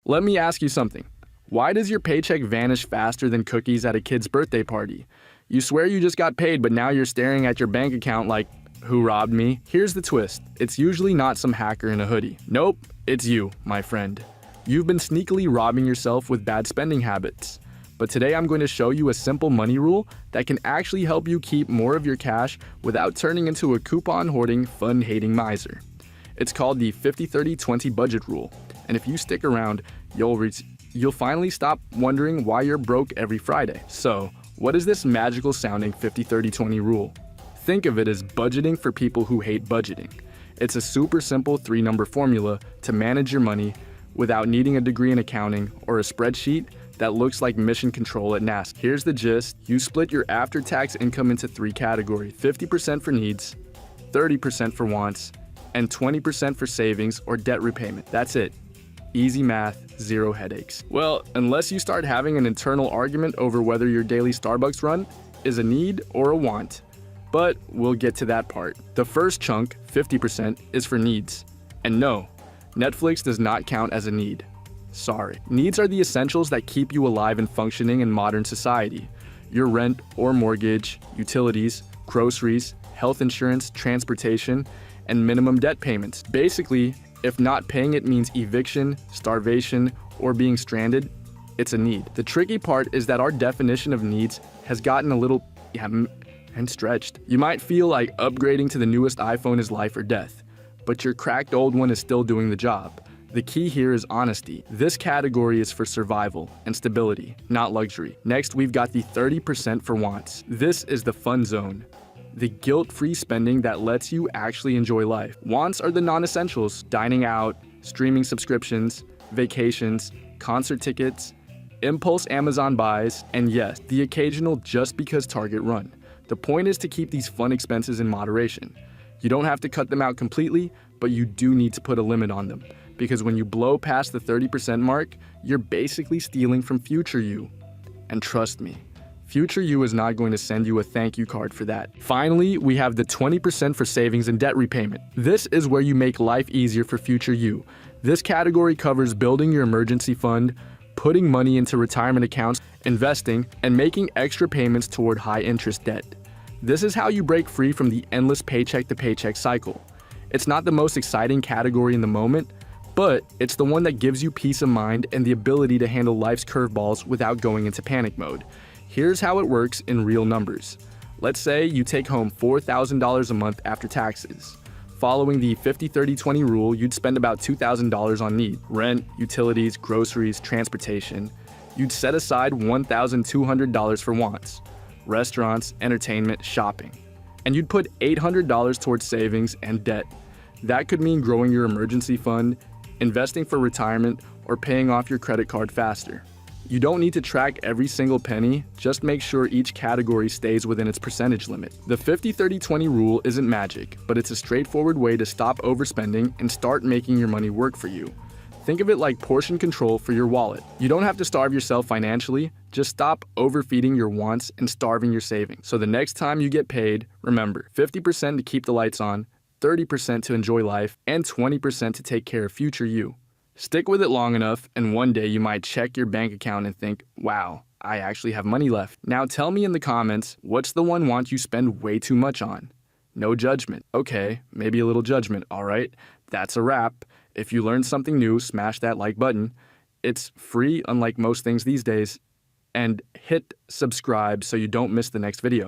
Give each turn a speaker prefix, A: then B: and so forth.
A: Let me ask you something. Why does your paycheck vanish faster than cookies at a kid's birthday party? You swear you just got paid, but now you're staring at your bank account like, who robbed me? Here's the twist. It's usually not some hacker in a hoodie. Nope, it's you, my friend. You've been sneakily robbing yourself with bad spending habits. But today I'm going to show you a simple money rule that can actually help you keep more of your cash without turning into a coupon-hoarding, fun-hating miser. It's called the 50-30-20 budget rule, and if you stick around, you'll finally stop wondering why you're broke every Friday. So, what is this magical sounding 50-30-20 rule? Think of it as budgeting for people who hate budgeting. It's a super simple 3-number formula to manage your money without needing a degree in accounting or a spreadsheet that looks like mission control at NASA. Here's the gist. You split your after-tax income into 3 categories: 50% for needs, 30% for wants, and 20% for savings or debt repayment. That's it. Easy math, zero headaches. Well, unless you start having an internal argument over whether your daily Starbucks run is a need or a want. But we'll get to that part. The first chunk, 50%, is for needs. And no, Netflix does not count as a need. Sorry. Needs are the essentials that keep you alive and functioning in modern society. Your rent or mortgage, utilities, groceries, health insurance, transportation, and minimum debt payments. Basically, if not paying it means eviction, starvation, or being stranded, it's a need. The tricky part is that our definition of needs has gotten a little, and stretched. You might feel like upgrading to the newest iPhone is life or death, but your cracked old one is still doing the job. The key here is honesty. This category is for survival and stability, not luxury. Next, we've got the 30% for wants. This is the fun zone. The guilt-free spending that lets you actually enjoy life. Wants are the non-essentials: dining out, streaming subscriptions, vacations, concert tickets, impulse Amazon buys, and yes, the occasional just because Target run. The point is to keep these fun expenses in moderation. You don't have to cut them out completely, but you do need to put a limit on them, because when you blow past the 30% mark, you're basically stealing from future you. And trust me, future you is not going to send you a thank you card for that. Finally, we have the 20% for savings and debt repayment. This is where you make life easier for future you. This category covers building your emergency fund, putting money into retirement accounts, investing, and making extra payments toward high-interest debt. This is how you break free from the endless paycheck-to-paycheck cycle. It's not the most exciting category in the moment, but it's the one that gives you peace of mind and the ability to handle life's curveballs without going into panic mode. Here's how it works in real numbers. Let's say you take home $4,000 a month after taxes. Following the 50-30-20 rule, you'd spend about $2,000 on need: rent, utilities, groceries, transportation. You'd set aside $1,200 for wants: restaurants, entertainment, shopping. And you'd put $800 towards savings and debt. That could mean growing your emergency fund, investing for retirement, or paying off your credit card faster. You don't need to track every single penny, just make sure each category stays within its percentage limit. The 50-30-20 rule isn't magic, but it's a straightforward way to stop overspending and start making your money work for you. Think of it like portion control for your wallet. You don't have to starve yourself financially, just stop overfeeding your wants and starving your savings. So the next time you get paid, remember, 50% to keep the lights on, 30% to enjoy life, and 20% to take care of future you. Stick with it long enough, and one day you might check your bank account and think, wow, I actually have money left. Now tell me in the comments, what's the one want you spend way too much on? No judgment. Okay, maybe a little judgment, alright? That's a wrap. If you learned something new, smash that like button. It's free, unlike most things these days. And hit subscribe so you don't miss the next video.